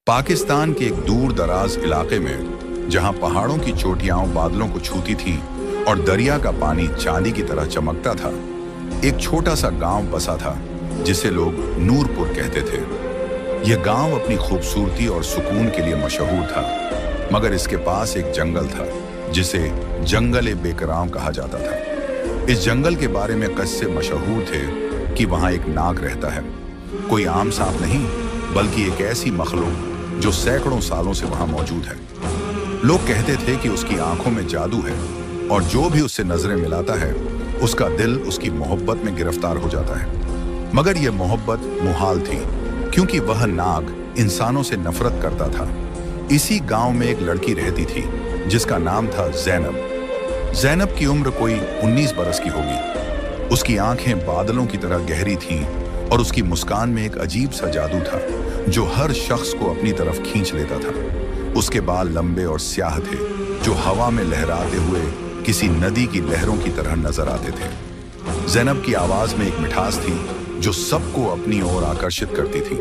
पाकिस्तान के एक दूर दराज इलाके में, जहां पहाड़ों की चोटियां बादलों को छूती थीं और दरिया का पानी चांदी की तरह चमकता था, एक छोटा सा गांव बसा था जिसे लोग नूरपुर कहते थे। यह गांव अपनी खूबसूरती और सुकून के लिए मशहूर था, मगर इसके पास एक जंगल था जिसे जंगल बेकराम कहा जाता था। इस जंगल के बारे में किस्से मशहूर थे कि वहां एक नाग रहता है। कोई आम सांप नहीं, बल्कि एक ऐसी मखलूक जो सैकड़ों सालों से वहां मौजूद है। लोग कहते थे कि उसकी आंखों में जादू है और जो भी उससे नजरें मिलाता है उसका दिल उसकी मोहब्बत में गिरफ्तार हो जाता है। मगर यह मोहब्बत मुहाल थी, क्योंकि वह नाग इंसानों से नफरत करता था। इसी गांव में एक लड़की रहती थी जिसका नाम था ज़ैनब। ज़ैनब की उम्र कोई 19 बरस की होगी। उसकी आंखें बादलों की तरह गहरी थीं और उसकी मुस्कान में एक अजीब सा जादू था जो हर शख्स को अपनी तरफ खींच लेता था। उसके बाल लंबे और स्याह थे जो हवा में लहराते हुए किसी नदी की लहरों की तरह नजर आते थे। ज़ैनब की आवाज में एक मिठास थी जो सबको अपनी ओर आकर्षित करती थी।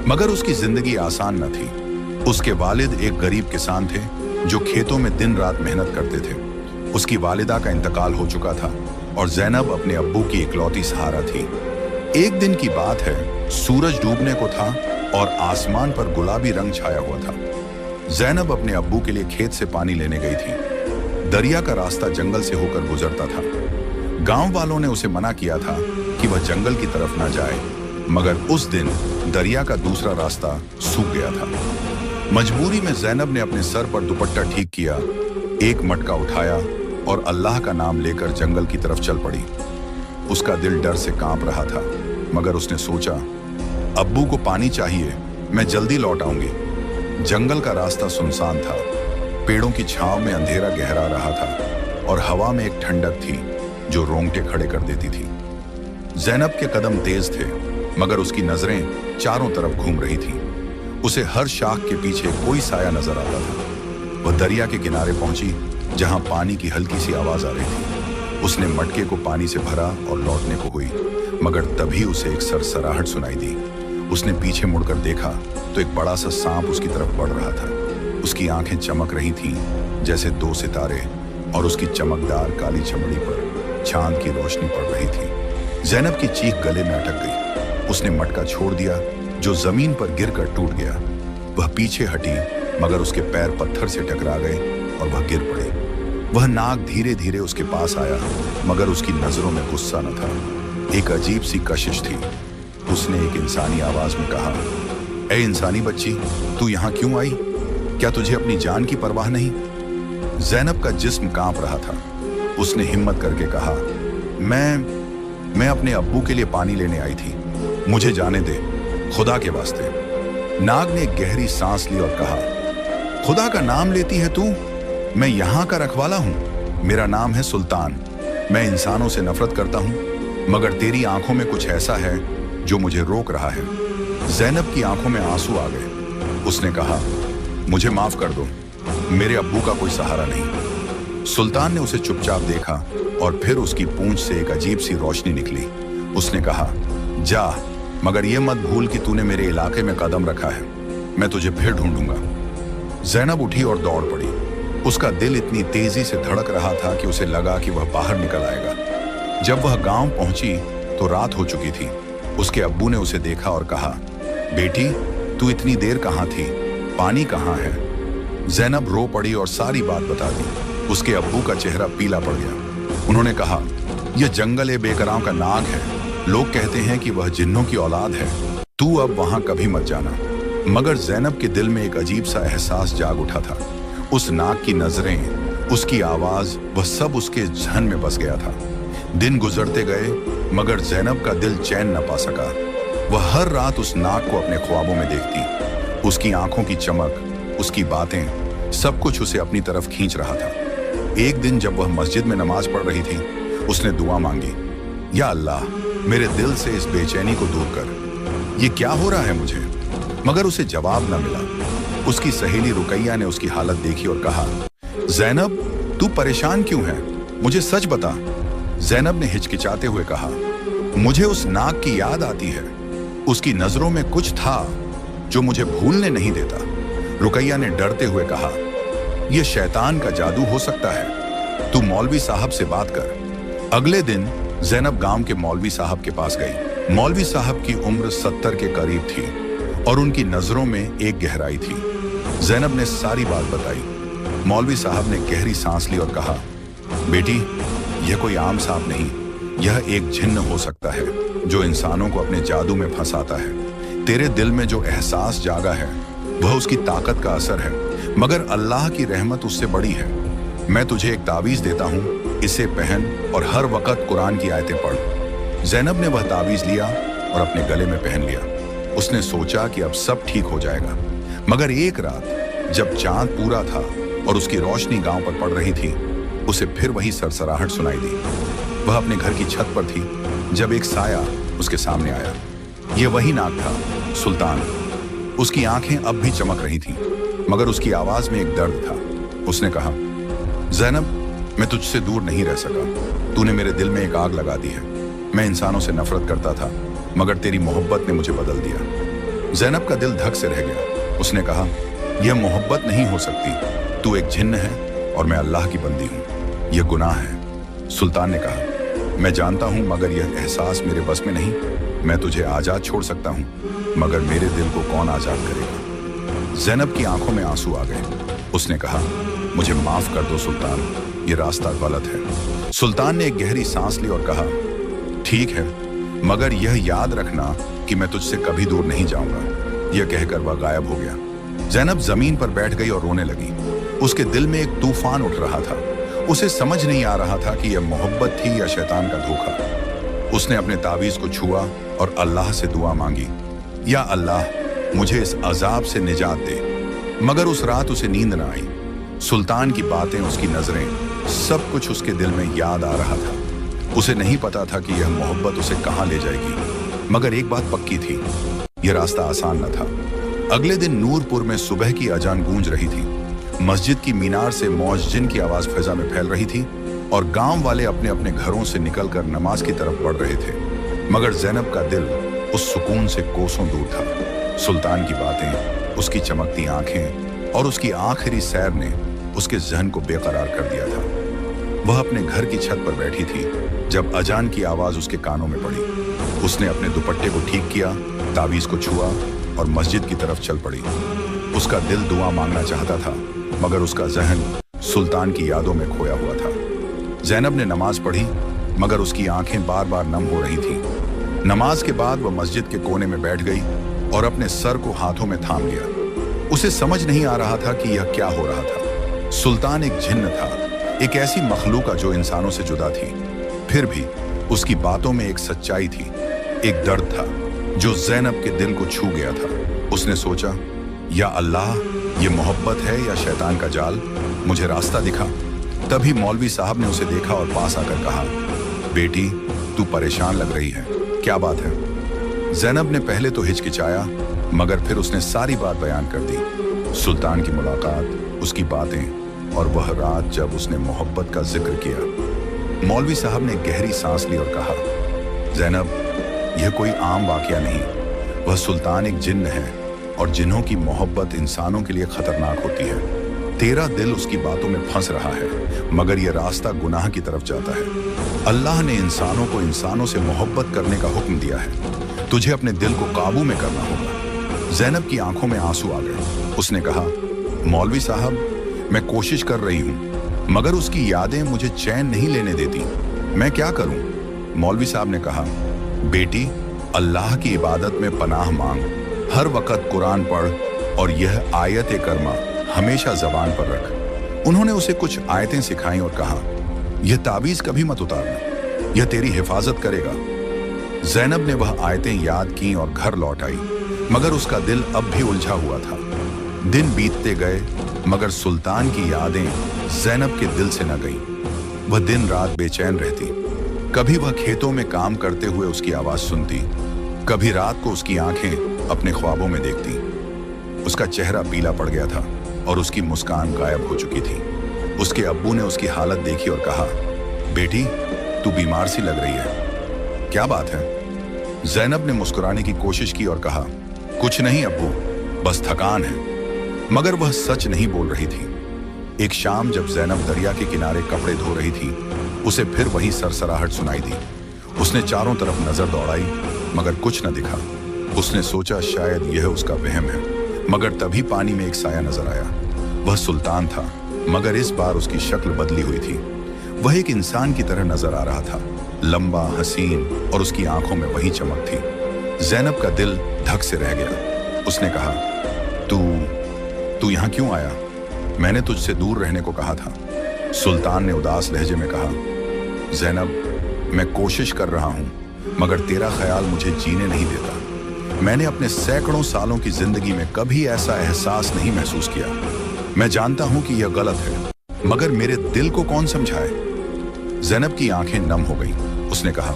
मगर उसकी जिंदगी आसान न थी। उसके वालिद एक गरीब किसान थे जो खेतों में दिन रात मेहनत करते थे। उसकी वालिदा का इंतकाल हो चुका था और ज़ैनब अपने अब्बू की इकलौती सहारा थी। एक दिन की बात है, सूरज डूबने को था और आसमान पर गुलाबी रंग छाया हुआ था। ज़ैनब अपने अब्बू के लिए खेत से पानी लेने गई थी। दरिया का रास्ता जंगल से होकर गुजरता था। गांव वालों ने उसे मना किया था कि वह जंगल की तरफ ना जाए, मगर उस दिन दरिया का दूसरा रास्ता सूख गया था। मजबूरी में ज़ैनब ने अपने सर पर दुपट्टा ठीक किया, एक मटका उठाया और अल्लाह का नाम लेकर जंगल की तरफ चल पड़ी। उसका दिल डर से कांप रहा था, मगर उसने सोचा, अब्बू को पानी चाहिए, मैं जल्दी लौट आऊंगी। जंगल का रास्ता सुनसान था। पेड़ों की छांव में अंधेरा गहरा रहा था और हवा में एक ठंडक थी जो रोंगटे खड़े कर देती थी। ज़ैनब के कदम तेज थे, मगर उसकी नजरें चारों तरफ घूम रही थीं। उसे हर शाख के पीछे कोई साया नजर आता था। वह दरिया के किनारे पहुंची जहां पानी की हल्की सी आवाज आ रही थी। उसने मटके को पानी से भरा और लौटने को हुई, मगर तभी उसे एक सरसराहट सुनाई दी। उसने पीछे मुड़कर देखा तो एक बड़ा सा सांप उसकी तरफ बढ़ रहा था। उसकी आंखें चमक रही थीं जैसे दो सितारे और उसकी चमकदार काली चमड़ी पर चांद की रोशनी पड़ रही थी। ज़ैनब की चीख गले में अटक गई। उसने मटका छोड़ दिया जो जमीन पर गिरकर टूट गया। वह पीछे हटी, मगर उसके पैर पत्थर से टकरा गए और वह गिर पड़ी। वह नाग धीरे धीरे उसके पास आया, मगर उसकी नजरों में गुस्सा न था, एक अजीब सी कशिश थी। उसने एक इंसानी आवाज में कहा, ए इंसानी बच्ची, तू यहाँ क्यों आई? क्या तुझे अपनी जान की परवाह नहीं? ज़ैनब का जिस्म कांप रहा था। उसने हिम्मत करके कहा, मैं अपने अब्बू के लिए पानी लेने आई थी, मुझे जाने दे, खुदा के वास्ते। नाग ने एक गहरी सांस ली और कहा, खुदा का नाम लेती है तू? मैं यहाँ का रखवाला हूँ। मेरा नाम है सुल्तान। मैं इंसानों से नफरत करता हूँ, मगर तेरी आंखों में कुछ ऐसा है जो मुझे रोक रहा है। ज़ैनब की आंखों में आंसू आ गए। उसने कहा, मुझे माफ कर दो, मेरे अब्बू का कोई सहारा नहीं। सुल्तान ने उसे चुपचाप देखा और फिर उसकी पूंछ से एक अजीब सी रोशनी निकली। उसने कहा, जा, मगर ये मत भूल कि तूने मेरे इलाके में कदम रखा है। मैं तुझे फिर ढूंढूंगा। ज़ैनब उठी और दौड़ पड़ी। उसका दिल इतनी तेजी से धड़क रहा था कि उसे लगा कि वह बाहर निकल आएगा। जब वह गांव पहुंची तो रात हो चुकी थी। उसके अब्बू ने उसे देखा और कहा, बेटी, तू इतनी देर कहाँ थी? पानी कहाँ है? ज़ैनब रो पड़ी और सारी बात बता दी। उसके अब्बू का चेहरा पीला पड़ गया। उन्होंने कहा, यह जंगल बेकराम का नाग है। लोग कहते हैं कि वह जिन्नों की औलाद है। तू अब वहां कभी मत जाना। मगर ज़ैनब के दिल में एक अजीब सा एहसास जाग उठा था। उस नाग की नजरें, उसकी आवाज, वह सब उसके जहन में बस गया था। दिन गुजरते गए, मगर ज़ैनब का दिल चैन न पा सका। वह हर रात उस नाग को अपने ख्वाबों में देखती। उसकी आंखों की चमक, उसकी बातें, सब कुछ उसे अपनी तरफ खींच रहा था। एक दिन जब वह मस्जिद में नमाज पढ़ रही थी, उसने दुआ मांगी, या अल्लाह, मेरे दिल से इस बेचैनी को दूर कर। ये क्या हो रहा है मुझे? मगर उसे जवाब न मिला। उसकी सहेली रुकैया ने उसकी हालत देखी और कहा, ज़ैनब, तू परेशान क्यों है? मुझे सच बता। ज़ैनब ने हिचकिचाते हुए कहा, मुझे उस नाग की याद आती है। उसकी नजरों में कुछ था, जो मुझे भूलने नहीं देता। रुकैया ने डरते हुए कहा, यह शैतान का जादू हो सकता है, तू मौलवी साहब से बात कर। अगले दिन ज़ैनब गांव के मौलवी साहब के पास गई। मौलवी साहब की उम्र 70 के करीब थी और उनकी नजरों में एक गहराई थी। ज़ैनब ने सारी बात बताई। मौलवी साहब ने गहरी सांस ली और कहा, बेटी, यह कोई आम सांप नहीं, यह एक जिन्न हो सकता है जो इंसानों को अपने जादू में फंसाता है। तेरे दिल में जो एहसास जागा है वह उसकी ताकत का असर है, मगर अल्लाह की रहमत उससे बड़ी है। मैं तुझे एक तावीज देता हूँ, इसे पहन और हर वक्त कुरान की आयतें पढ़। ज़ैनब ने वह तावीज लिया और अपने गले में पहन लिया। उसने सोचा कि अब सब ठीक हो जाएगा, मगर एक रात जब चांद पूरा था और उसकी रोशनी गांव पर पड़ रही थी, उसे फिर वही सरसराहट सुनाई दी। वह अपने घर की छत पर थी जब एक साया उसके सामने आया। यह वही नाग था, सुल्तान। उसकी आंखें अब भी चमक रही थीं, मगर उसकी आवाज में एक दर्द था। उसने कहा, ज़ैनब, मैं तुझसे दूर नहीं रह सका। तूने मेरे दिल में एक आग लगा दी है। मैं इंसानों से नफरत करता था, मगर तेरी मोहब्बत ने मुझे बदल दिया। ज़ैनब का दिल धक से रह गया। उसने कहा, यह मोहब्बत नहीं हो सकती। तू एक जिन्न है और मैं अल्लाह की बंदी हूँ। यह गुनाह है। सुल्तान ने कहा, मैं जानता हूँ, मगर यह एहसास मेरे बस में नहीं। मैं तुझे आज़ाद छोड़ सकता हूँ, मगर मेरे दिल को कौन आज़ाद करेगा। ज़ैनब की आंखों में आंसू आ गए। उसने कहा, मुझे माफ कर दो सुल्तान, ये रास्ता गलत है। सुल्तान ने एक गहरी सांस ली और कहा, ठीक है, मगर यह याद रखना कि मैं तुझसे कभी दूर नहीं जाऊंगा। यह कहकर वह गायब हो गया। ज़ैनब जमीन पर बैठ गई और रोने लगी। उसके दिल में एक तूफान उठ रहा था। उसे समझ नहीं आ रहा था कि यह मोहब्बत थी या शैतान का धोखा। उसने अपने तावीज को छुआ और अल्लाह से दुआ मांगी, या अल्लाह, मुझे इस अजाब से निजात दे। मगर उस रात उसे नींद न आई। सुल्तान की बातें, उसकी नजरें, सब कुछ उसके दिल में याद आ रहा था। उसे नहीं पता था कि यह मोहब्बत उसे कहाँ ले जाएगी, मगर एक बात पक्की थी, यह रास्ता आसान न था। अगले दिन नूरपुर में सुबह की अजान गूंज रही थी। मस्जिद की मीनार से मौज्जिन की आवाज फिजा में फैल रही थी और गांव वाले अपने अपने घरों से निकलकर नमाज की तरफ बढ़ रहे थे। मगर ज़ैनब का दिल उस सुकून से कोसों दूर था। सुल्तान की बातें, उसकी चमकती आंखें और उसकी आखिरी सैर ने उसके जहन को बेकरार कर दिया था। वह अपने घर की छत पर बैठी थी जब अजान की आवाज उसके कानों में पड़ी। उसने अपने दुपट्टे को ठीक किया, तावीज को छुआ और मस्जिद की तरफ चल पड़ी। उसका दिल दुआ मांगना चाहता था, मगर उसका जहन सुल्तान की यादों में खोया हुआ था। ज़ैनब ने नमाज पढ़ी, मगर उसकी आंखें बार बार नम हो रही थीं। नमाज के बाद वह मस्जिद के कोने में बैठ गई और अपने सर को हाथों में थाम लिया। उसे समझ नहीं आ रहा था कि यह क्या हो रहा था। सुल्तान एक जिन्न था, एक ऐसी मखलूका जो इंसानों से जुदा थी। फिर भी उसकी बातों में एक सच्चाई थी, एक दर्द था जो ज़ैनब के दिल को छू गया था। उसने सोचा, या अल्लाह, ये मोहब्बत है या शैतान का जाल? मुझे रास्ता दिखा। तभी मौलवी साहब ने उसे देखा और पास आकर कहा, बेटी, तू परेशान लग रही है, क्या बात है? ज़ैनब ने पहले तो हिचकिचाया, मगर फिर उसने सारी बात बयान कर दी। सुल्तान की मुलाकात, उसकी बातें और वह रात जब उसने मोहब्बत का जिक्र किया। मौलवी साहब ने गहरी सांस ली और कहा, ज़ैनब, यह कोई आम वाकया नहीं। वह सुल्तान एक जिन्न है और जिन्हों की मोहब्बत इंसानों के लिए खतरनाक होती है। तेरा दिल उसकी बातों में फंस रहा है, मगर यह रास्ता गुनाह की तरफ जाता है। अल्लाह ने इंसानों को इंसानों से मोहब्बत करने का हुक्म दिया है। तुझे अपने दिल को काबू में करना होगा। ज़ैनब की आंखों में आंसू आ गए। उसने कहा, मौलवी साहब, मैं कोशिश कर रही हूँ, मगर उसकी यादें मुझे चैन नहीं लेने देती। मैं क्या करूँ? मौलवी साहब ने कहा, बेटी, अल्लाह की इबादत में पनाह मांग, हर वक्त कुरान पढ़ और यह आयत करमा हमेशा ज़बान पर रख। उन्होंने उसे कुछ आयतें सिखाई और कहा, यह ताबीज़ कभी मत उतारना, यह तेरी हिफाजत करेगा। ज़ैनब ने वह आयतें याद की और घर लौट आई, मगर उसका दिल अब भी उलझा हुआ था। दिन बीतते गए, मगर सुल्तान की यादें ज़ैनब के दिल से न गईं। वह दिन रात बेचैन रहती। कभी वह खेतों में काम करते हुए उसकी आवाज़ सुनती, कभी रात को उसकी आंखें अपने ख्वाबों में देखती। उसका चेहरा पीला पड़ गया था और उसकी मुस्कान गायब हो चुकी थी। उसके अब्बू ने उसकी हालत देखी और कहा, बेटी, तू बीमार सी लग रही है, क्या बात है? ज़ैनब ने मुस्कुराने की कोशिश की और कहा, कुछ नहीं अब्बू, बस थकान है। मगर वह सच नहीं बोल रही थी। एक शाम जब ज़ैनब दरिया के किनारे कपड़े धो रही थी, उसे फिर वही सरसराहट सुनाई दी। उसने चारों तरफ नजर दौड़ाई, मगर कुछ न दिखा। उसने सोचा शायद यह उसका वहम है, मगर तभी पानी में एक साया नजर आया। वह सुल्तान था, मगर इस बार उसकी शक्ल बदली हुई थी। वह एक इंसान की तरह नजर आ रहा था, लंबा, हसीन, और उसकी आंखों में वही चमक थी। ज़ैनब का दिल धक से रह गया। उसने कहा, तू यहाँ क्यों आया? मैंने तुझसे दूर रहने को कहा था। सुल्तान ने उदास लहजे में कहा, ज़ैनब, मैं कोशिश कर रहा हूँ, मगर तेरा ख्याल मुझे जीने नहीं देता। मैंने अपने सैकड़ों सालों की जिंदगी में कभी ऐसा एहसास नहीं महसूस किया। मैं जानता हूँ कि यह गलत है, मगर मेरे दिल को कौन समझाए? ज़ैनब की आंखें नम हो गईं। उसने कहा,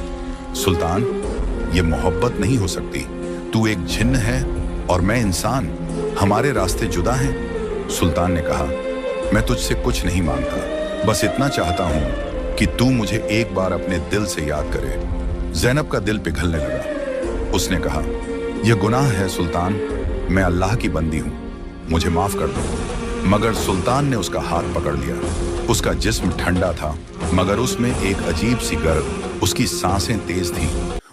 सुल्तान, ये मोहब्बत नहीं हो सकती। तू एक जिन्न है और मैं इंसान, हमारे रास्ते जुदा हैं। सुल्तान ने कहा, मैं तुझसे कुछ नहीं मांगता, बस इतना चाहता हूँ कि तू मुझे एक बार अपने दिल से याद करे। ज़ैनब का दिल पिघलने लगा। उसने कहा, यह गुनाह है सुल्तान, मैं अल्लाह की बंदी हूँ, मुझे माफ कर दो। मगर सुल्तान ने उसका हाथ पकड़ लिया। उसका जिस्म ठंडा था, मगर उसमें एक अजीब सी गर्व। उसकी सांसें तेज थीं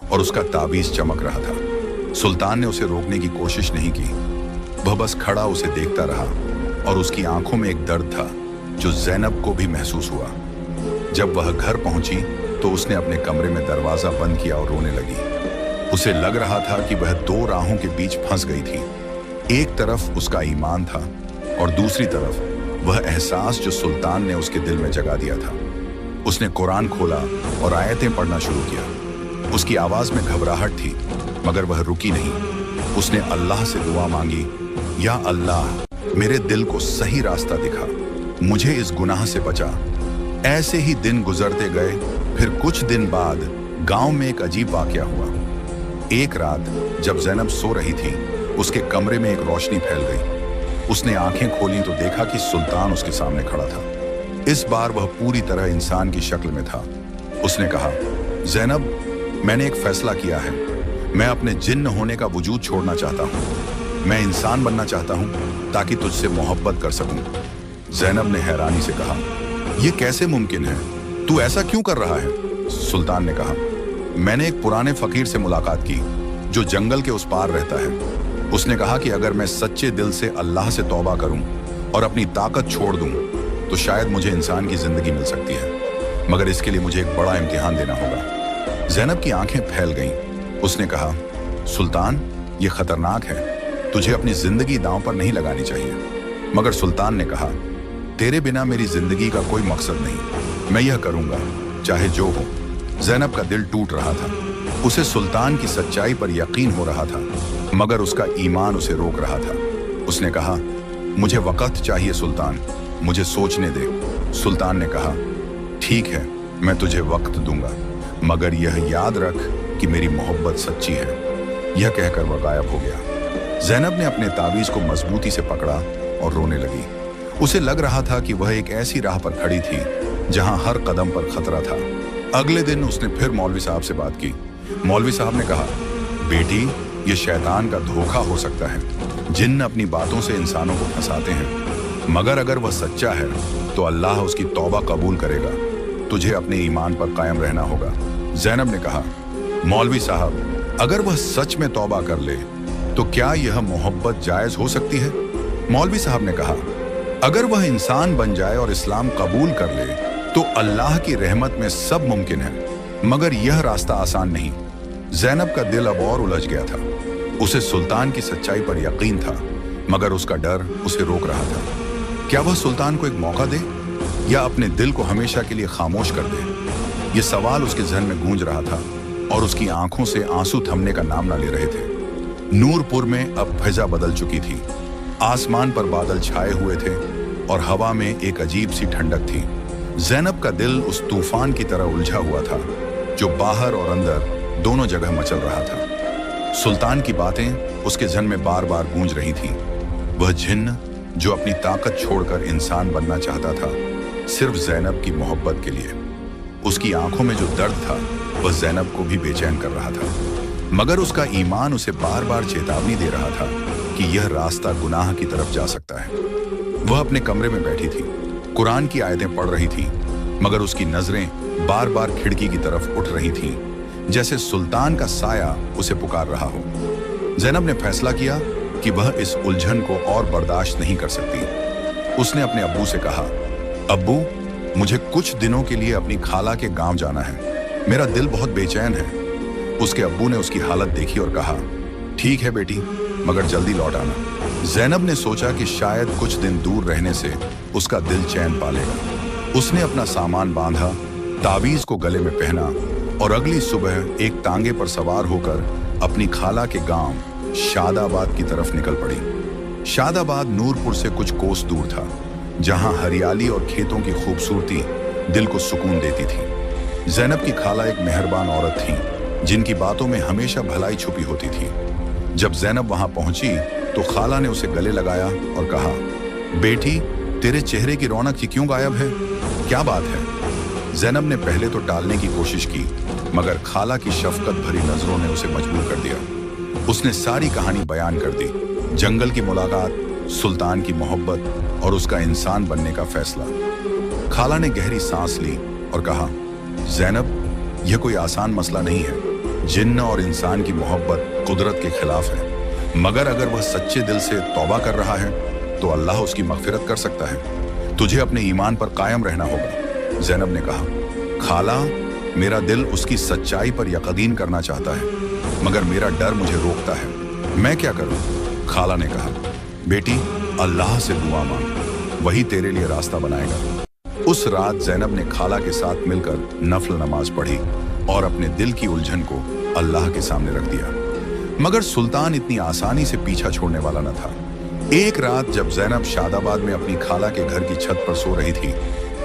और उसका ताबीज चमक रहा था। सुल्तान ने उसे रोकने की कोशिश नहीं की। वह बस खड़ा उसे देखता रहा, और उसकी आंखों में एक दर्द था जो ज़ैनब को भी महसूस हुआ। जब वह घर पहुंची तो उसने अपने कमरे में दरवाजा बंद किया और रोने लगी। उसे लग रहा था कि वह दो राहों के बीच फंस गई थी। एक तरफ उसका ईमान था और दूसरी तरफ वह एहसास जो सुल्तान ने उसके दिल में जगा दिया था। उसने कुरान खोला और आयतें पढ़ना शुरू किया। उसकी आवाज में घबराहट थी, मगर वह रुकी नहीं। उसने अल्लाह से दुआ मांगी, या अल्लाह, मेरे दिल को सही रास्ता दिखा, मुझे इस गुनाह से बचा। ऐसे ही दिन गुजरते गए। फिर कुछ दिन बाद गांव में एक अजीब वाकया हुआ। एक रात जब ज़ैनब सो रही थी, उसके कमरे में एक रोशनी फैल गई। उसने आंखें खोली तो देखा कि सुल्तान उसके सामने खड़ा था। इस बार वह पूरी तरह इंसान की शक्ल में था। उसने कहा, ज़ैनब, मैंने एक फैसला किया है। मैं अपने जिन्न होने का वजूद छोड़ना चाहता हूँ। मैं इंसान बनना चाहता हूँ ताकि तुझसे मोहब्बत कर सकूं। ज़ैनब ने हैरानी से कहा, यह कैसे मुमकिन है? तू ऐसा क्यों कर रहा है? सुल्तान ने कहा, मैंने एक पुराने फकीर से मुलाकात की जो जंगल के उस पार रहता है। उसने कहा कि अगर मैं सच्चे दिल से अल्लाह से तौबा करूं और अपनी ताकत छोड़ दूं तो शायद मुझे इंसान की जिंदगी मिल सकती है, मगर इसके लिए मुझे एक बड़ा इम्तिहान देना होगा। ज़ैनब की आंखें फैल गईं। उसने कहा, सुल्तान, ये खतरनाक है, तुझे अपनी जिंदगी दांव पर नहीं लगानी चाहिए। मगर सुल्तान ने कहा, तेरे बिना मेरी जिंदगी का कोई मकसद नहीं, मैं यह करूंगा चाहे जो हो। ज़ैनब का दिल टूट रहा था। उसे सुल्तान की सच्चाई पर यकीन हो रहा था, मगर उसका ईमान उसे रोक रहा था। उसने कहा, मुझे वक्त चाहिए सुल्तान, मुझे सोचने दे। सुल्तान ने कहा, ठीक है, मैं तुझे वक्त दूंगा, मगर यह याद रख कि मेरी मोहब्बत सच्ची है। यह कहकर वह गायब हो गया। ज़ैनब ने अपने ताबीज को मजबूती से पकड़ा और रोने लगी। उसे लग रहा था कि वह एक ऐसी राह पर खड़ी थी जहां हर कदम पर खतरा था। अगले दिन उसने फिर मौलवी साहब से बात की। मौलवी साहब ने कहा, बेटी, ये शैतान का धोखा हो सकता है। जिन्न अपनी बातों से इंसानों को फंसाते हैं, मगर अगर वह सच्चा है तो अल्लाह उसकी तौबा कबूल करेगा। तुझे अपने ईमान पर कायम रहना होगा। ज़ैनब ने कहा, मौलवी साहब, अगर वह सच में तौबा कर ले तो क्या यह मोहब्बत जायज हो सकती है? मौलवी साहब ने कहा, अगर वह इंसान बन जाए और इस्लाम कबूल कर ले तो अल्लाह की रहमत में सब मुमकिन है, मगर यह रास्ता आसान नहीं। ज़ैनब का दिल अब और उलझ गया था। उसे सुल्तान की सच्चाई पर यकीन था, मगर उसका डर उसे रोक रहा था। क्या वह सुल्तान को एक मौका दे या अपने दिल को हमेशा के लिए खामोश कर दे? यह सवाल उसके जहन में गूंज रहा था और उसकी आंखों से आंसू थमने का नाम न ले रहे थे। नूरपुर में अब फिजा बदल चुकी थी। आसमान पर बादल छाए हुए थे और हवा में एक अजीब सी ठंडक थी। ज़ैनब का दिल उस तूफान की तरह उलझा हुआ था जो बाहर और अंदर दोनों जगह मचल रहा था। सुल्तान की बातें उसके जहन में बार बार गूंज रही थीं। वह जिन्न जो अपनी ताकत छोड़कर इंसान बनना चाहता था, सिर्फ ज़ैनब की मोहब्बत के लिए। उसकी आंखों में जो दर्द था वह ज़ैनब को भी बेचैन कर रहा था, मगर उसका ईमान उसे बार बार चेतावनी दे रहा था कि यह रास्ता गुनाह की तरफ जा सकता है। वह अपने कमरे में बैठी थी, कुरान की आयतें पढ़ रही थी, मगर उसकी नजरें बार बार खिड़की की तरफ उठ रही थीं, जैसे सुल्तान का साया उसे पुकार रहा हो। ज़ैनब ने फैसला किया कि वह इस उलझन को और बर्दाश्त नहीं कर सकती। उसने अपने अब्बू से कहा, अब्बू, मुझे कुछ दिनों के लिए अपनी खाला के गांव जाना है, मेरा दिल बहुत बेचैन है। उसके अब्बू ने उसकी हालत देखी और कहा, ठीक है बेटी, मगर जल्दी लौट आना। ज़ैनब ने सोचा कि शायद कुछ दिन दूर रहने से उसका दिल चैन पा लेगा। उसने अपना सामान बांधा, तावीज़ को गले में पहना और अगली सुबह एक तांगे पर सवार होकर अपनी खाला के गांव शादाबाद की तरफ निकल पड़ी। शादाबाद नूरपुर से कुछ कोस दूर था, जहां हरियाली और खेतों की खूबसूरती दिल को सुकून देती थी। ज़ैनब की खाला एक मेहरबान औरत थी, जिनकी बातों में हमेशा भलाई छुपी होती थी। जब ज़ैनब वहां पहुंची तो खाला ने उसे गले लगाया और कहा, बेटी, तेरे चेहरे की रौनक ही क्यों गायब है? क्या बात है? ज़ैनब ने पहले तो टालने की कोशिश की, मगर खाला की शफकत भरी नजरों ने उसे मजबूर कर दिया। उसने सारी कहानी बयान कर दी, जंगल की मुलाकात, सुल्तान की मोहब्बत और उसका इंसान बनने का फैसला। खाला ने गहरी सांस ली और कहा, ज़ैनब, यह कोई आसान मसला नहीं है। जिन्न और इंसान की मोहब्बत कुदरत के खिलाफ है, मगर अगर वह सच्चे दिल से तौबा कर रहा है तो अल्लाह उसकी मगफिरत कर सकता है। तुझे अपने ईमान पर कायम रहना होगा। ज़ैनब ने कहा, खाला, मेरा दिल उसकी सच्चाई पर यकीन करना चाहता है, मगर मेरा डर मुझे रोकता है। मैं क्या करूं? खाला ने कहा, बेटी, अल्लाह से दुआ मांग, वही तेरे लिए रास्ता बनाएगा। उस रात ज़ैनब ने खाला के साथ मिलकर नफल नमाज पढ़ी और अपने दिल की उलझन को अल्लाह के सामने रख दिया। मगर सुल्तान इतनी आसानी से पीछा छोड़ने वाला न था। एक रात जब ज़ैनब शादाबाद में अपनी खाला के घर की छत पर सो रही थी,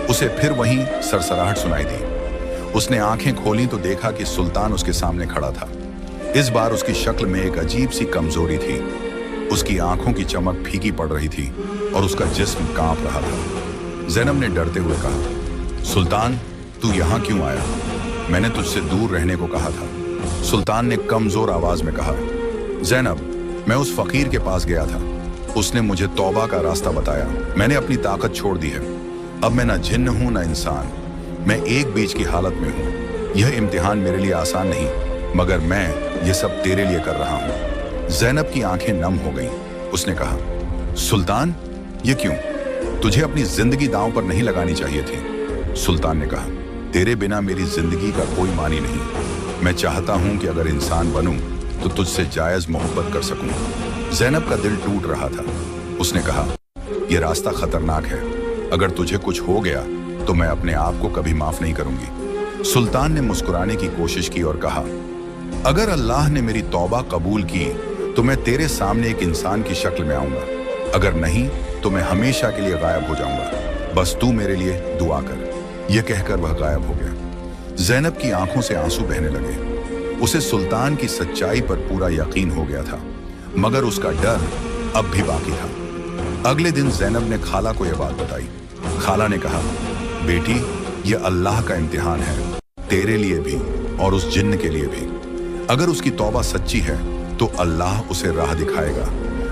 उसे फिर वहीं सरसराहट सुनाई दी। उसने आंखें खोली तो देखा कि सुल्तान उसके सामने खड़ा था। इस बार उसकी शक्ल में एक अजीब सी कमजोरी थी। उसकी आंखों की चमक फीकी पड़ रही थी और उसका जिस्म कांप रहा था। ज़ैनब ने डरते हुए कहा, सुल्तान, तू यहाँ क्यों आया? मैंने तुझसे दूर रहने को कहा था। सुल्तान ने कमजोर आवाज में कहा, ज़ैनब, मैं उस फकीर के पास गया था, उसने मुझे तौबा का रास्ता बताया। मैंने अपनी ताकत छोड़ दी है। अब मैं न जिन्न हूं न इंसान, मैं एक बीच की हालत में हूं। यह इम्तिहान मेरे लिए आसान नहीं, मगर मैं ये सब तेरे लिए कर रहा हूं। ज़ैनब की आंखें नम हो गईं। उसने कहा, सुल्तान, ये क्यों? तुझे अपनी जिंदगी दांव पर नहीं लगानी चाहिए थी। सुल्तान ने कहा, तेरे बिना मेरी जिंदगी का कोई मानी नहीं। मैं चाहता हूं कि अगर इंसान बनूं तो तुझसे जायज मोहब्बत कर सकूं। ज़ैनब का दिल टूट रहा था। उसने कहा, यह रास्ता खतरनाक है, अगर तुझे कुछ हो गया तो मैं अपने आप को कभी माफ नहीं करूंगी। सुल्तान ने मुस्कुराने की कोशिश की और कहा, अगर अल्लाह ने मेरी तौबा कबूल की तो मैं तेरे सामने एक इंसान की शक्ल में आऊंगा, अगर नहीं तो मैं हमेशा के लिए गायब हो जाऊंगा। बस तू मेरे लिए दुआ कर। यह कहकर वह गायब हो गया। ज़ैनब की आंखों से आंसू बहने लगे। उसे सुल्तान की सच्चाई पर पूरा यकीन हो गया था, मगर उसका डर अब भी बाकी था। अगले दिन ज़ैनब ने खाला को यह बात बताई। खाला ने कहा, बेटी, यह अल्लाह का इम्तिहान है, तेरे लिए भी और उस जिन्न के लिए भी। अगर उसकी तौबा सच्ची है तो अल्लाह उसे राह दिखाएगा,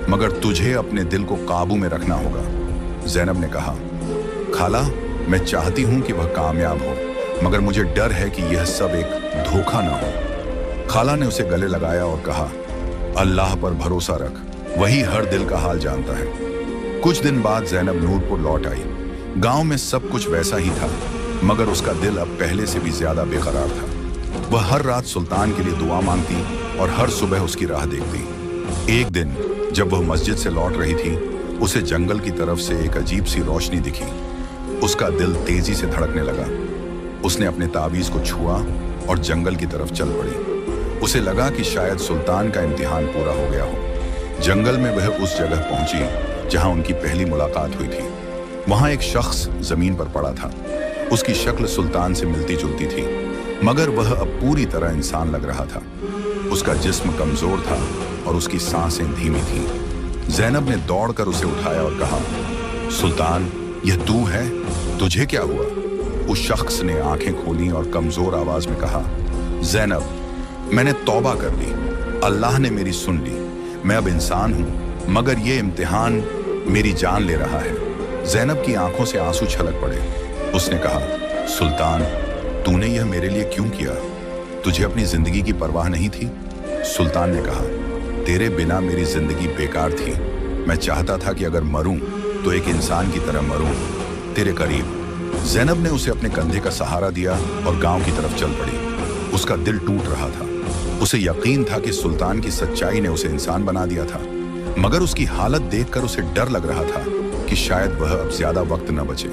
मगर तुझे अपने दिल को काबू में रखना होगा। ज़ैनब ने कहा, खाला, मैं चाहती हूं कि वह कामयाब हो, मगर मुझे डर है कि यह सब एक धोखा ना हो। खाला ने उसे गले लगाया और कहा, अल्लाह पर भरोसा रख, वही हर दिल का हाल जानता है। कुछ दिन बाद ज़ैनब नूरपुर लौट आई। गांव में सब कुछ वैसा ही था, मगर उसका दिल अब पहले से भी ज्यादा बेकरार था। वह हर रात सुल्तान के लिए दुआ मांगती और हर सुबह उसकी राह देखती। एक दिन जब वह मस्जिद से लौट रही थी, उसे जंगल की तरफ से एक अजीब सी रोशनी दिखी। उसका दिल तेजी से धड़कने लगा। उसने अपने ताबीज को छुआ और जंगल की तरफ चल पड़ी। उसे लगा कि शायद सुल्तान का इम्तिहान पूरा हो गया हो। जंगल में वह उस जगह पहुंची जहां उनकी पहली मुलाकात हुई थी। वहां एक शख्स जमीन पर पड़ा था। उसकी शक्ल सुल्तान से मिलती जुलती थी, मगर वह अब पूरी तरह इंसान लग रहा था। उसका जिस्म कमजोर था और उसकी सांसें धीमी थीं। ज़ैनब ने दौड़कर उसे उठाया और कहा, सुल्तान, यह तू है? तुझे क्या हुआ? उस शख्स ने आंखें खोली और कमजोर आवाज में कहा, ज़ैनब, मैंने तौबा कर ली, अल्लाह ने मेरी सुन ली। मैं अब इंसान हूं मगर ये इम्तिहान मेरी जान ले रहा है। ज़ैनब की आंखों से आंसू छलक पड़े। उसने कहा, सुल्तान, तूने यह मेरे लिए क्यों किया? तुझे अपनी जिंदगी की परवाह नहीं थी? सुल्तान ने कहा, तेरे बिना मेरी जिंदगी बेकार थी। मैं चाहता था कि अगर मरूं तो एक इंसान की तरह मरूं, तेरे करीब। ज़ैनब ने उसे अपने कंधे का सहारा दिया और गांव की तरफ चल पड़ी। उसका दिल टूट रहा था। उसे यकीन था कि सुल्तान की सच्चाई ने उसे इंसान बना दिया था, मगर उसकी हालत देखकर उसे डर लग रहा था कि शायद वह अब ज्यादा वक्त न बचे।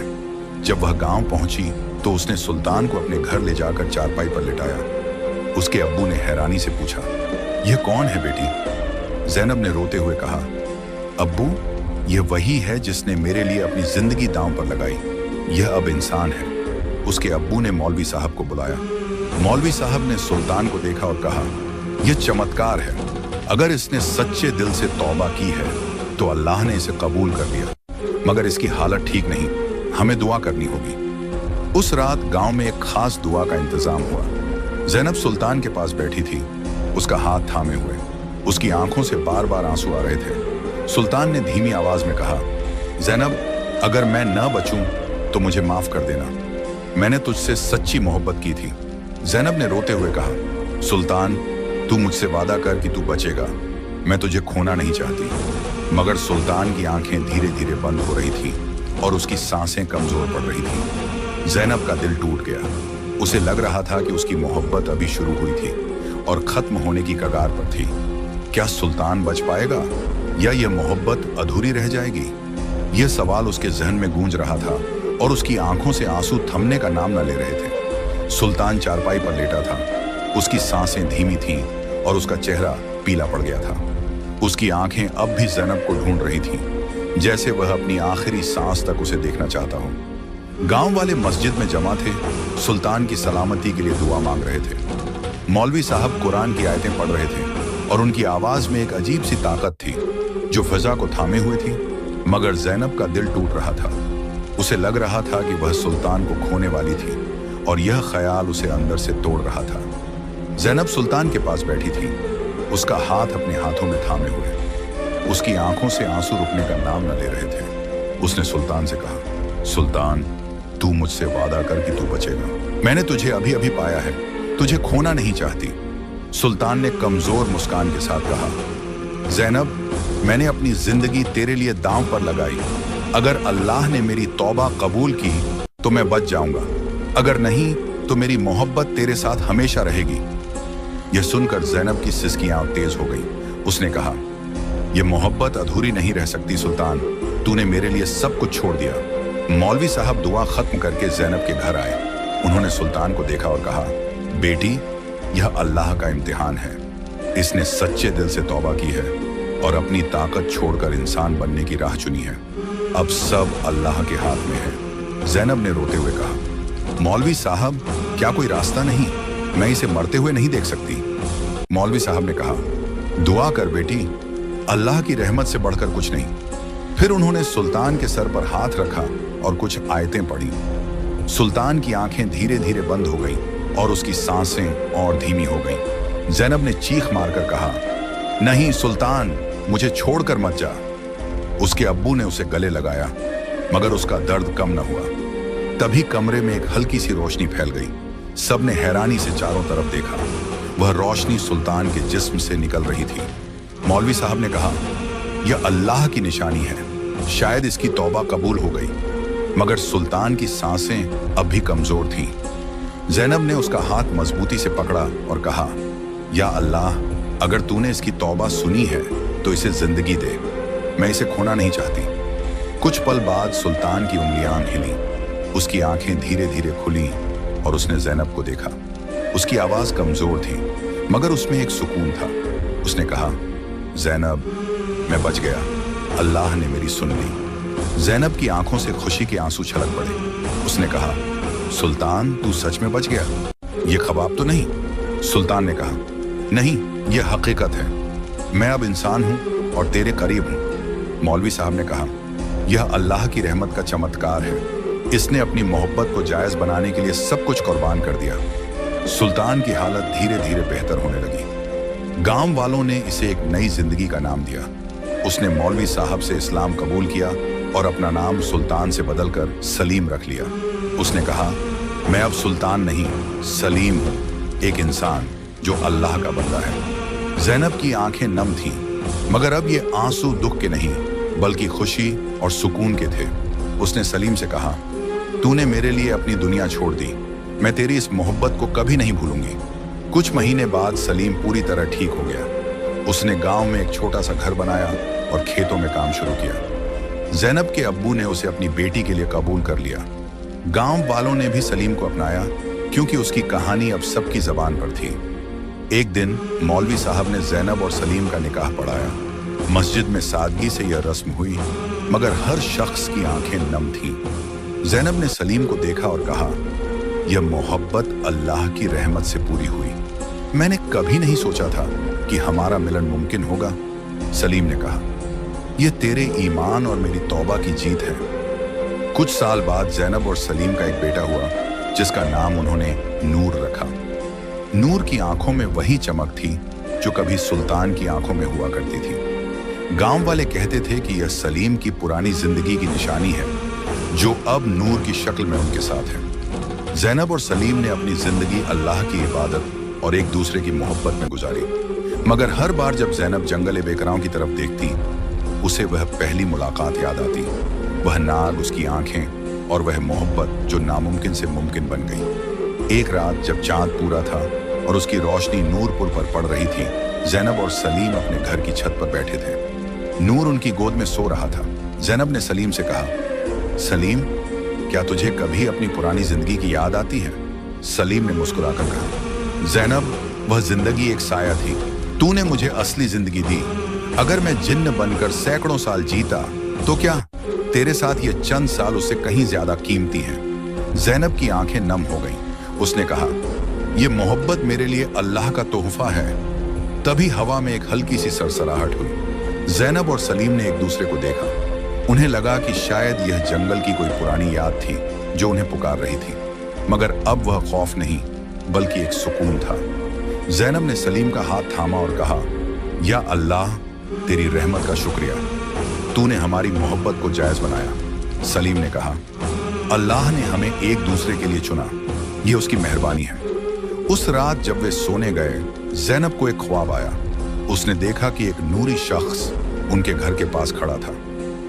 जब वह गांव पहुंची तो उसने सुल्तान को अपने घर ले जाकर चारपाई पर लिटाया। उसके अब्बू ने हैरानी से पूछा, यह कौन है बेटी? ज़ैनब ने रोते हुए कहा, अब्बू, यह वही है जिसने मेरे लिए अपनी जिंदगी दांव पर लगाई। यह अब इंसान है। उसके अब्बू ने मौलवी साहब को बुलाया। मौलवी साहब ने सुल्तान को देखा और कहा, यह चमत्कार है। अगर इसने सच्चे दिल से तौबा की है तो अल्लाह ने इसे कबूल कर लिया, मगर इसकी हालत ठीक नहीं, हमें दुआ करनी होगी। उस रात गांव में एक खास दुआ का इंतजाम हुआ। ज़ैनब सुल्तान के पास बैठी थी, उसका हाथ थामे हुए। उसकी आंखों से बार बार आंसू आ रहे थे। सुल्तान ने धीमी आवाज में कहा, ज़ैनब, अगर मैं न बचूं तो मुझे माफ कर देना। मैंने तुझसे सच्ची मोहब्बत की थी। ज़ैनब ने रोते हुए कहा, सुल्तान, तू मुझसे वादा कर कि तू बचेगा। मैं तुझे खोना नहीं चाहती। मगर सुल्तान की आंखें धीरे धीरे बंद हो रही थी और उसकी सांसें कमजोर पड़ रही थी। ज़ैनब का दिल टूट गया। उसे लग रहा था कि उसकी मोहब्बत अभी शुरू हुई थी और खत्म होने की कगार पर थी। क्या सुल्तान बच पाएगा या यह मोहब्बत अधूरी रह जाएगी? यह सवाल उसके जहन में गूंज रहा था और उसकी आंखों से आंसू थमने का नाम न ले रहे थे। सुल्तान चारपाई पर लेटा था। उसकी सांसें धीमी थीं और उसका चेहरा पीला पड़ गया था। उसकी आंखें अब भी ज़ैनब को ढूंढ रही थीं, जैसे वह अपनी आखिरी सांस तक उसे देखना चाहता हो। गांव वाले मस्जिद में जमा थे, सुल्तान की सलामती के लिए दुआ मांग रहे थे। मौलवी साहब कुरान की आयतें पढ़ रहे थे और उनकी आवाज में एक अजीब सी ताकत थी जो फिजा को थामे हुए थी। मगर ज़ैनब का दिल टूट रहा था। उसे लग रहा था कि वह सुल्तान को खोने वाली थी और यह ख्याल उसे अंदर से तोड़ रहा था। ज़ैनब सुल्तान के पास बैठी थी, उसका हाथ अपने हाथों में थामे हुए। उसकी आंखों से आंसू रुकने का नाम न ले रहे थे। उसने सुल्तान से कहा, सुल्तान, तू मुझसे वादा कर कि तू बचेगा। मैंने तुझे अभी अभी पाया है, तुझे खोना नहीं चाहती। सुल्तान ने कमजोर मुस्कान के साथ कहा, ज़ैनब, मैंने अपनी जिंदगी तेरे लिए दांव पर लगाई। अगर अल्लाह ने मेरी तौबा कबूल की तो मैं बच जाऊंगा, अगर नहीं तो मेरी मोहब्बत तेरे साथ हमेशा रहेगी। यह सुनकर ज़ैनब की सिसकियां तेज हो गई। उसने कहा, यह मोहब्बत अधूरी नहीं रह सकती सुल्तान, तूने मेरे लिए सब कुछ छोड़ दिया। मौलवी साहब दुआ खत्म करके ज़ैनब के घर आए। उन्होंने सुल्तान को देखा और कहा, बेटी, यह अल्लाह का इम्तिहान है। इसने सच्चे दिल से तौबा की है और अपनी ताकत छोड़कर इंसान बनने की राह चुनी है। अब सब अल्लाह के हाथ में है। ज़ैनब ने रोते हुए कहा, मौलवी साहब, क्या कोई रास्ता नहीं? मैं इसे मरते हुए नहीं देख सकती। मौलवी साहब ने कहा, दुआ कर बेटी, अल्लाह की रहमत से बढ़कर कुछ नहीं। फिर उन्होंने सुल्तान के सर पर हाथ रखा और कुछ आयतें पढ़ी। सुल्तान की आंखें धीरे धीरे बंद हो गईं और उसकी सांसें और धीमी हो गईं। ज़ैनब ने चीख मारकर कहा, नहीं सुल्तान, मुझे छोड़कर मत जा। उसके अब्बू ने उसे गले लगाया, मगर उसका दर्द कम न हुआ। तभी कमरे में एक हल्की सी रोशनी फैल गई। सबने हैरानी से चारों तरफ देखा। वह रोशनी सुल्तान के जिस्म से निकल रही थी। मौलवी साहब ने कहा, यह अल्लाह की निशानी है, शायद इसकी तौबा कबूल हो गई। मगर सुल्तान की सांसें अब भी कमजोर थीं। ज़ैनब ने उसका हाथ मजबूती से पकड़ा और कहा, या अल्लाह, अगर तूने इसकी तौबा सुनी है तो इसे जिंदगी दे। मैं इसे खोना नहीं चाहती। कुछ पल बाद सुल्तान की उंगलियां हिली, उसकी आंखें धीरे धीरे खुली और उसने ज़ैनब को देखा। उसकी आवाज कमजोर थी, मगर उसमें एक सुकून था। उसने कहा, ज़ैनब, मैं बच गया, अल्लाह ने मेरी सुन ली। ज़ैनब की आंखों से खुशी के आंसू छलक पड़े। उसने कहा, सुल्तान, तू सच में बच गया? ये ख्वाब तो नहीं? सुल्तान ने कहा, नहीं, यह हकीकत है। मैं अब इंसान हूँ और तेरे करीब हूँ। मौलवी साहब ने कहा, यह अल्लाह की रहमत का चमत्कार है। इसने अपनी मोहब्बत को जायज़ बनाने के लिए सब कुछ कुर्बान कर दिया। सुल्तान की हालत धीरे धीरे बेहतर होने लगी। गांव वालों ने इसे एक नई जिंदगी का नाम दिया। उसने मौलवी साहब से इस्लाम कबूल किया और अपना नाम सुल्तान से बदलकर सलीम रख लिया। उसने कहा, मैं अब सुल्तान नहीं, सलीम हूँ, एक इंसान जो अल्लाह का बंदा है। ज़ैनब की आंखें नम थीं, मगर अब ये आंसू दुख के नहीं बल्कि खुशी और सुकून के थे। उसने सलीम से कहा, तूने मेरे लिए अपनी दुनिया छोड़ दी, मैं तेरी इस मोहब्बत को कभी नहीं भूलूंगी। कुछ महीने बाद सलीम पूरी तरह ठीक हो गया। उसने गांव में एक छोटा सा घर बनाया और खेतों में काम शुरू किया। ज़ैनब के अब्बू ने उसे अपनी बेटी के लिए कबूल कर लिया। गांव वालों ने भी सलीम को अपनाया क्योंकि उसकी कहानी अब सबकी जबान पर थी। एक दिन मौलवी साहब ने ज़ैनब और सलीम का निकाह पढ़ाया। मस्जिद में सादगी से यह रस्म हुई, मगर हर शख्स की आंखें नम थीं। ज़ैनब ने सलीम को देखा और कहा, यह मोहब्बत अल्लाह की रहमत से पूरी हुई। मैंने कभी नहीं सोचा था कि हमारा मिलन मुमकिन होगा। सलीम ने कहा, यह तेरे ईमान और मेरी तौबा की जीत है। कुछ साल बाद ज़ैनब और सलीम का एक बेटा हुआ जिसका नाम उन्होंने नूर रखा। नूर की आंखों में वही चमक थी जो कभी सुल्तान की आंखों में हुआ करती थी। गांव वाले कहते थे कि यह सलीम की पुरानी जिंदगी की निशानी है जो अब नूर की शक्ल में उनके साथ है। ज़ैनब और सलीम ने अपनी जिंदगी अल्लाह की इबादत और एक दूसरे की मोहब्बत में गुजारी, मगर हर बार जब ज़ैनब जंगल बेकराओं की तरफ देखती उसे वह पहली मुलाकात याद आती, वह नाग, उसकी आंखें और वह मोहब्बत जो नामुमकिन से मुमकिन बन गई। एक रात जब चांद पूरा था और उसकी रोशनी नूरपुर पर पड़ रही थी, ज़ैनब और सलीम अपने घर की छत पर बैठे थे। नूर उनकी गोद में सो रहा था। ज़ैनब ने सलीम से कहा, सलीम, क्या तुझे कभी अपनी पुरानी जिंदगी की याद आती है? सलीम ने मुस्कुराकर कहा, ज़ैनब, वह जिंदगी एक साया थी, तूने मुझे असली जिंदगी दी। अगर मैं जिन्न बनकर सैकड़ों साल जीता तो क्या, तेरे साथ ये चंद साल उससे कहीं ज्यादा कीमती हैं। ज़ैनब की आंखें नम हो गईं। उसने कहा, यह मोहब्बत मेरे लिए अल्लाह का तोहफा है। तभी हवा में एक हल्की सी सरसराहट हुई। ज़ैनब और सलीम ने एक दूसरे को देखा। उन्हें लगा कि शायद यह जंगल की कोई पुरानी याद थी जो उन्हें पुकार रही थी, मगर अब वह खौफ नहीं बल्कि एक सुकून था। ज़ैनब ने सलीम का हाथ थामा और कहा, या अल्लाह, तेरी रहमत का शुक्रिया, तूने हमारी मोहब्बत को जायज बनाया। सलीम ने कहा, अल्लाह ने हमें एक दूसरे के लिए चुना, यह उसकी मेहरबानी है। उस रात जब वे सोने गए, ज़ैनब को एक ख्वाब आया। उसने देखा कि एक नूरी शख्स उनके घर के पास खड़ा था।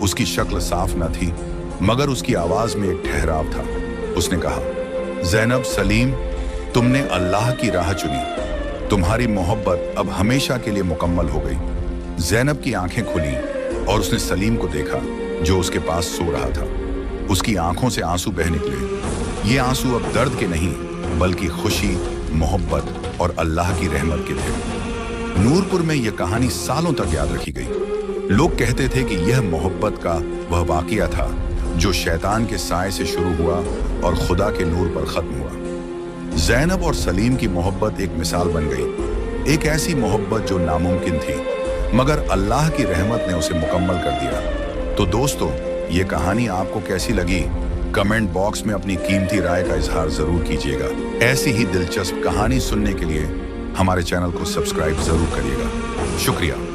उसकी शक्ल साफ न थी, मगर उसकी आवाज में एक ठहराव था। उसने कहा, ज़ैनब, सलीम, तुमने अल्लाह की राह चुनी। तुम्हारी मोहब्बत अब हमेशा के लिए मुकम्मल हो गई। ज़ैनब की आंखें खुली और उसने सलीम को देखा जो उसके पास सो रहा था। उसकी आंखों से आंसू बह निकले। ये आंसू अब दर्द के नहीं बल्कि खुशी, मोहब्बत और अल्लाह की रहमत के थे। नूरपुर में यह कहानी सालों तक याद रखी गई। लोग कहते थे कि यह मोहब्बत का वह वाकया था जो शैतान के साए से शुरू हुआ और खुदा के नूर पर खत्म हुआ। ज़ैनब और सलीम की मोहब्बत एक मिसाल बन गई, एक ऐसी मोहब्बत जो नामुमकिन थी मगर अल्लाह की रहमत ने उसे मुकम्मल कर दिया। तो दोस्तों, ये कहानी आपको कैसी लगी? कमेंट बॉक्स में अपनी कीमती राय का इजहार जरूर कीजिएगा। ऐसी ही दिलचस्प कहानी सुनने के लिए हमारे चैनल को सब्सक्राइब जरूर करिएगा। शुक्रिया।